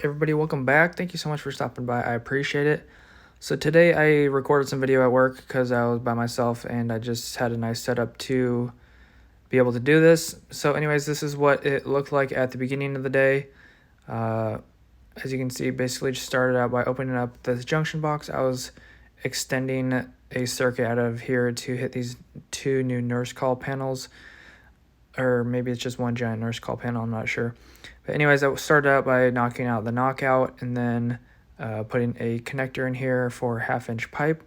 everybody, welcome back. Thank you so much for stopping by. I appreciate it. So today I recorded some video at work because I was by myself and I just had a nice setup to be able to do this. So anyways, this is what it looked like at the beginning of the day. Uh, as you can see, basically just started out by opening up this junction box. I was extending a circuit out of here to hit these two new nurse call panels, or maybe it's just one giant nurse call panel, I'm not sure. But anyways, I started out by knocking out the knockout and then putting a connector in here for 1/2 inch pipe.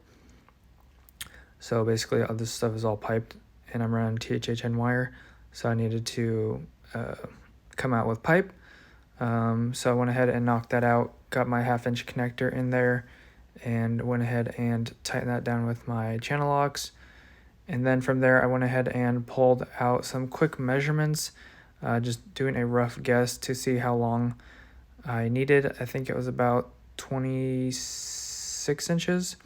So basically all this stuff is all piped and I'm running THHN wire. So I needed to come out with pipe. So I went ahead and knocked that out, got my 1/2 inch connector in there and went ahead and tightened that down with my channel locks. And then from there, I went ahead and pulled out some quick measurements, just doing a rough guess to see how long I needed. I think it was about 26 inches.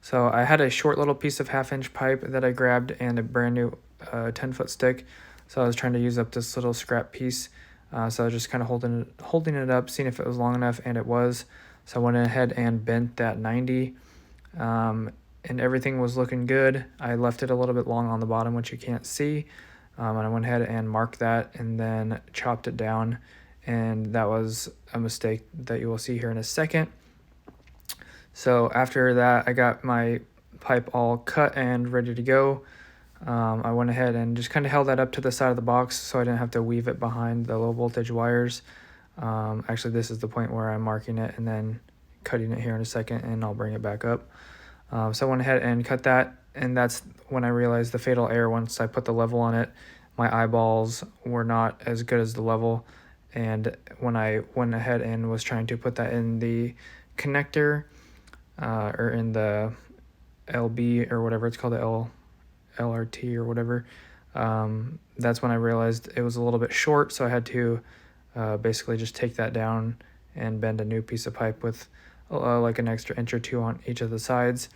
So I had a short little piece of 1/2 inch pipe that I grabbed and a brand new 10-foot stick. So I was trying to use up this little scrap piece. So I was just kind of holding it up, seeing if it was long enough, and it was. So I went ahead and bent that 90. And everything was looking good. I left it a little bit long on the bottom, which you can't see. And I went ahead and marked that and then chopped it down. And that was a mistake that you will see here in a second. So after that, I got my pipe all cut and ready to go. I went ahead and just kind of held that up to the side of the box so I didn't have to weave it behind the low voltage wires. Actually, this is the point where I'm marking it and then cutting it here in a second, and I'll bring it back up. So I went ahead and cut that, and that's when I realized the fatal error. Once I put the level on it, my eyeballs were not as good as the level, and when I went ahead and was trying to put that in the connector, or in the LB or whatever it's called, the LRT or whatever, that's when I realized it was a little bit short, so I had to basically just take that down and bend a new piece of pipe with like an extra inch or two on each of the sides.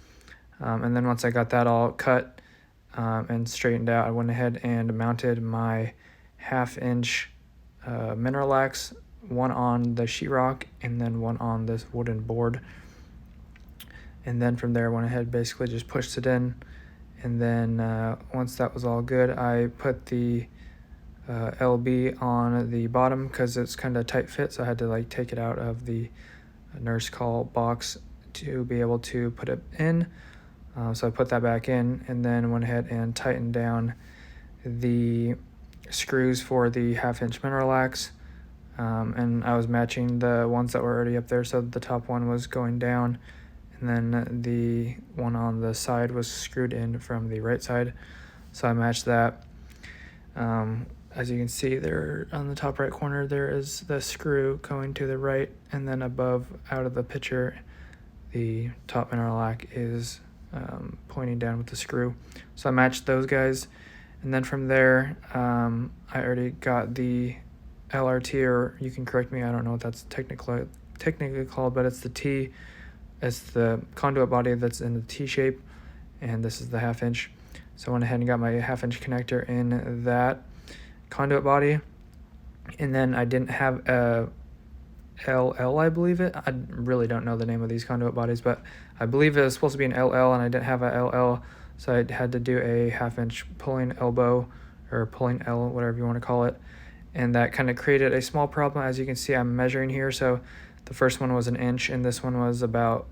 And then once I got that all cut and straightened out, I went ahead and mounted my 1/2 inch Mineralax, one on the sheetrock and then one on this wooden board. And then from there I went ahead, basically just pushed it in. And then once that was all good, I put the LB on the bottom because it's kind of tight fit, so I had to like take it out of the nurse call box to be able to put it in. So I put that back in and then went ahead and tightened down the screws for the 1/2 inch Mineralax. And I was matching the ones that were already up there, so the top one was going down and then the one on the side was screwed in from the right side. So I matched that. As you can see there on the top right corner, there is the screw going to the right, and then above out of the picture, the top Mineralac is pointing down with the screw. So I matched those guys, and then from there, I already got the LRT, or you can correct me, I don't know what that's technically called, but it's the T. It's the conduit body that's in the T shape, and this is the 1/2 inch. So I went ahead and got my 1/2 inch connector in that conduit body, and then I didn't have a LL, I believe it. I really don't know the name of these conduit bodies, but I believe it was supposed to be an LL, and I didn't have a LL, so I had to do a 1/2 inch pulling elbow, or pulling L, whatever you want to call it, and that kind of created a small problem. As you can see, I'm measuring here, so the first one was 1 inch, and this one was about,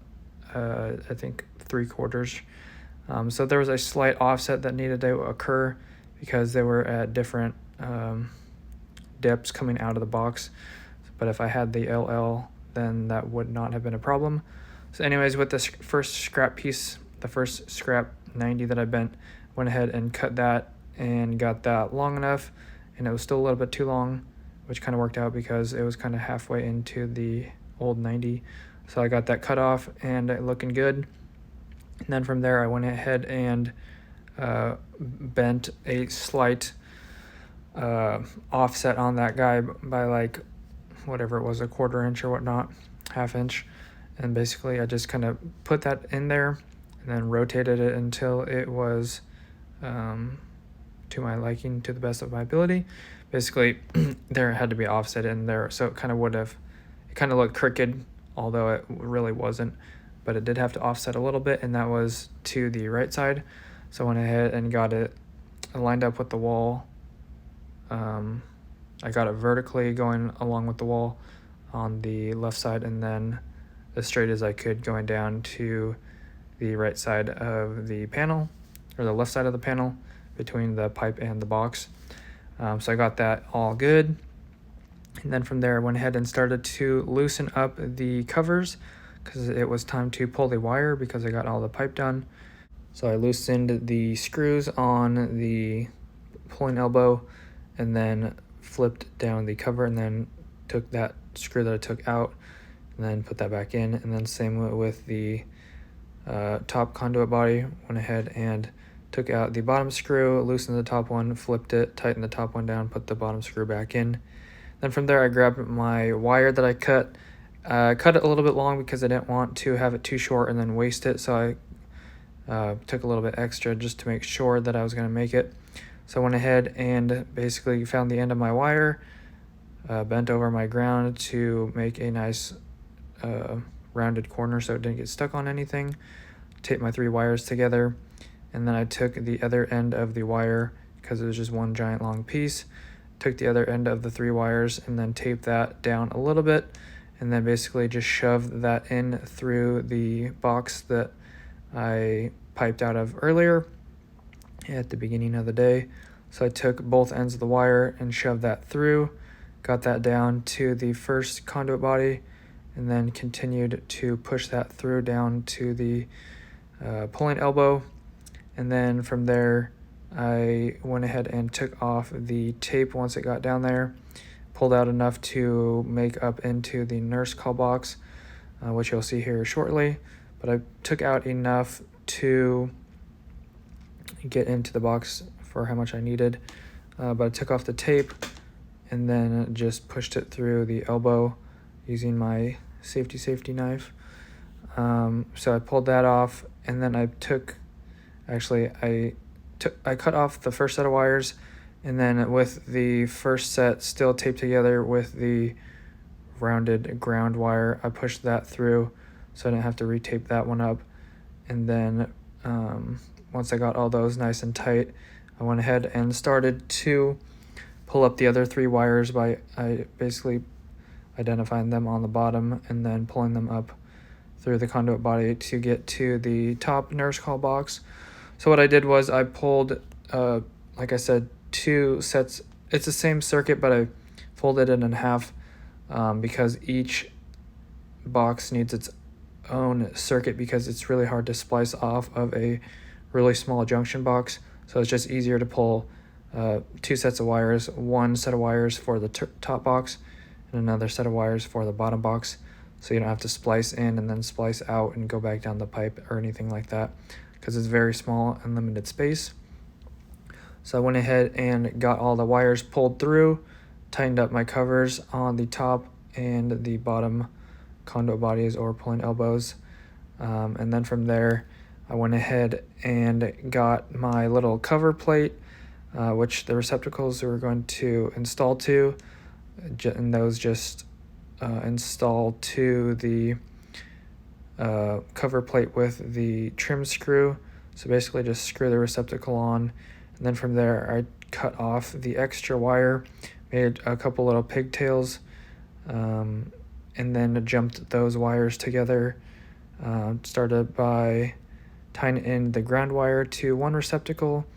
I think, 3/4. So there was a slight offset that needed to occur because they were at different dips coming out of the box. But if I had the LL, then that would not have been a problem. So anyways, with this first scrap piece, the first scrap 90 that I bent, went ahead and cut that and got that long enough, and it was still a little bit too long, which kind of worked out because it was kind of halfway into the old 90. So I got that cut off and looking good. And then from there I went ahead and bent a slight offset on that guy by like whatever it was, 1/4 inch or whatnot, 1/2 inch. And basically I just kind of put that in there and then rotated it until it was to my liking, to the best of my ability. Basically there had to be offset in there, so it kind of would have It kind of looked crooked, although it really wasn't, but it did have to offset a little bit, and that was to the right side. So I went ahead and got it lined up with the wall. I got it vertically going along with the wall on the left side, and then as straight as I could going down to the right side of the panel, or the left side of the panel between the pipe and the box. So I got that all good. And then from there I went ahead and started to loosen up the covers because it was time to pull the wire because I got all the pipe done. So I loosened the screws on the pulling elbow and then flipped down the cover and then took that screw that I took out and then put that back in. And then same with the top conduit body, went ahead and took out the bottom screw, loosened the top one, flipped it, tightened the top one down, put the bottom screw back in. Then from there I grabbed my wire that I cut it a little bit long because I didn't want to have it too short and then waste it, so I took a little bit extra just to make sure that I was going to make it. So I went ahead and basically found the end of my wire, bent over my ground to make a nice rounded corner so it didn't get stuck on anything, taped my 3 wires together, and then I took the other end of the wire because it was just one giant long piece, took the other end of the 3 wires and then taped that down a little bit, and then basically just shoved that in through the box that I piped out of earlier at the beginning of the day. So I took both ends of the wire and shoved that through, got that down to the first conduit body, and then continued to push that through down to the pulling elbow. And then from there I went ahead and took off the tape once it got down there, pulled out enough to make up into the nurse call box, which you'll see here shortly. But I took out enough to get into the box for how much I needed. But I took off the tape and then just pushed it through the elbow using my safety knife. So I pulled that off, and then I cut off the first set of wires, and then with the first set still taped together with the rounded ground wire, I pushed that through so I didn't have to retape that one up. And then once I got all those nice and tight, I went ahead and started to pull up the other 3 wires by basically identifying them on the bottom and then pulling them up through the conduit body to get to the top nurse call box. So what I did was I pulled, like I said, 2 sets. It's the same circuit, but I folded it in half because each box needs its own circuit because it's really hard to splice off of a really small junction box. So it's just easier to pull 2 sets of wires, 1 set of wires for the top box and another set of wires for the bottom box, so you don't have to splice in and then splice out and go back down the pipe or anything like that because it's very small and limited space. So I went ahead and got all the wires pulled through, tightened up my covers on the top and the bottom conduit bodies or pulling elbows, and then from there I went ahead and got my little cover plate, which the receptacles were going to install to, and those just install to the cover plate with the trim screw. So basically just screw the receptacle on, and then from there I cut off the extra wire, made a couple little pigtails, and then jumped those wires together. Started by tying in the ground wire to one receptacle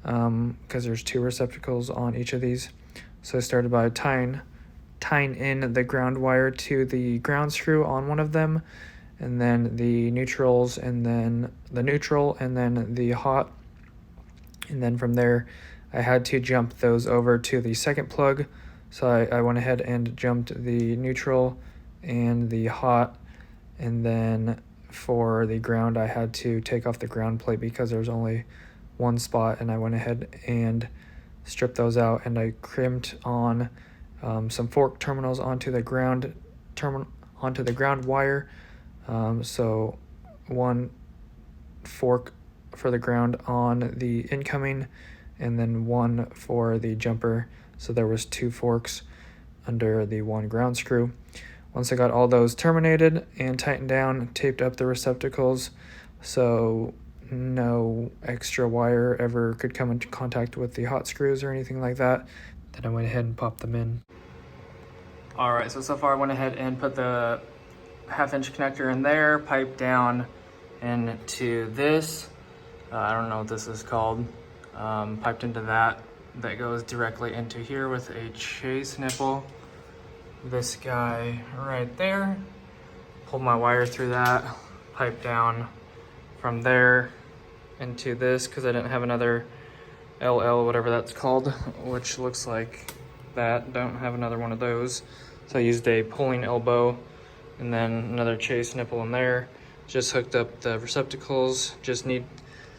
because there's 2 receptacles on each of these. So I started by tying in the ground wire to the ground screw on one of them, and then the neutrals, and then the neutral, and then the hot. And then from there I had to jump those over to the second plug. So I went ahead and jumped the neutral and the hot, and then for the ground I had to take off the ground plate because there was only 1 spot, and I went ahead and stripped those out, and I crimped on some fork terminals onto the ground wire. So 1 fork for the ground on the incoming, and then 1 for the jumper. So there was 2 forks under the 1 ground screw. Once I got all those terminated and tightened down, taped up the receptacles so no extra wire ever could come into contact with the hot screws or anything like that, then I went ahead and popped them in. All right, so far I went ahead and put the 1/2-inch connector in there, pipe down into this. I don't know what this is called. Piped into that goes directly into here with a chase nipple. This guy right there. Pulled my wire through that, pipe down from there into this because I didn't have another LL, whatever that's called, which looks like that. Don't have another one of those. So I used a pulling elbow and then another chase nipple in there. Just hooked up the receptacles. Just need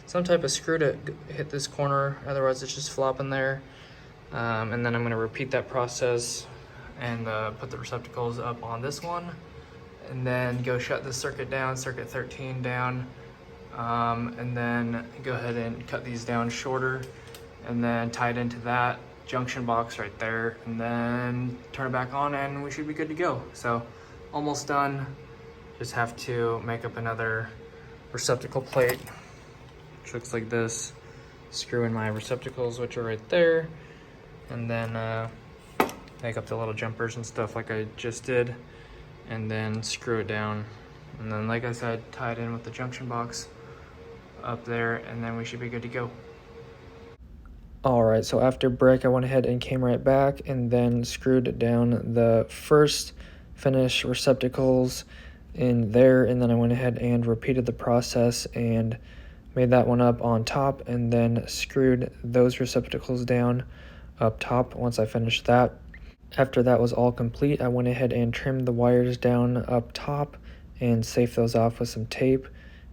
some type of screw to hit this corner, otherwise it's just flopping there. And then I'm gonna repeat that process and put the receptacles up on this one, and then go shut this circuit down, circuit 13 down, and then go ahead and cut these down shorter, and then tie it into that junction box right there, and then turn it back on and we should be good to go. So almost done. Just have to make up another receptacle plate, which looks like this. Screw in my receptacles, which are right there, and then make up the little jumpers and stuff like I just did, and then screw it down. And then, like I said, tie it in with the junction box up there, and then we should be good to go. Alright, so after break, I went ahead and came right back and then screwed down the first finish receptacles in there, and then I went ahead and repeated the process and made that one up on top, and then screwed those receptacles down up top once I finished that. After that was all complete, I went ahead and trimmed the wires down up top and safed those off with some tape,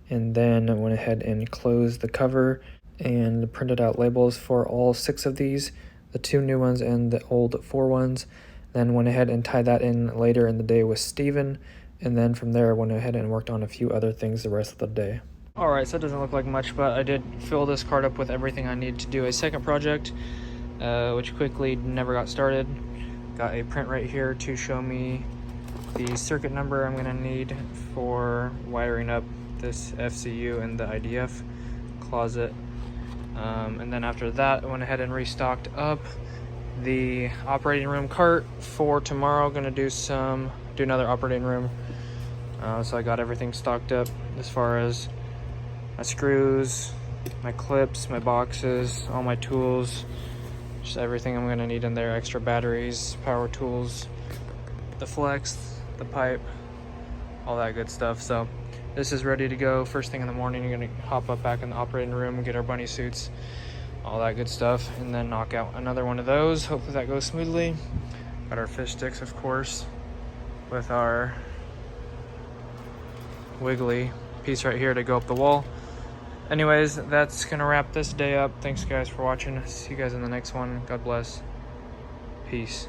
and then I went ahead and closed the cover and printed out labels for all 6 of these, the 2 new ones and the old 4 ones. Then went ahead and tied that in later in the day with Steven, and then from there I went ahead and worked on a few other things the rest of the day. Alright, so it doesn't look like much, but I did fill this card up with everything I need to do a second project, which quickly never got started. Got a print right here to show me the circuit number I'm going to need for wiring up this FCU in the IDF closet. And then after that, I went ahead and restocked up the operating room cart for tomorrow. Going to do another operating room. So I got everything stocked up as far as my screws, my clips, my boxes, all my tools, just everything I'm going to need in there, extra batteries, power tools, the flex, the pipe, all that good stuff. So this is ready to go. First thing in the morning, you're going to hop up back in the operating room, get our bunny suits, all that good stuff, and then knock out another one of those. Hopefully that goes smoothly. Got our fish sticks, of course, with our wiggly piece right here to go up the wall. Anyways, that's gonna wrap this day up. Thanks guys for watching. See you guys in the next one. God bless. Peace.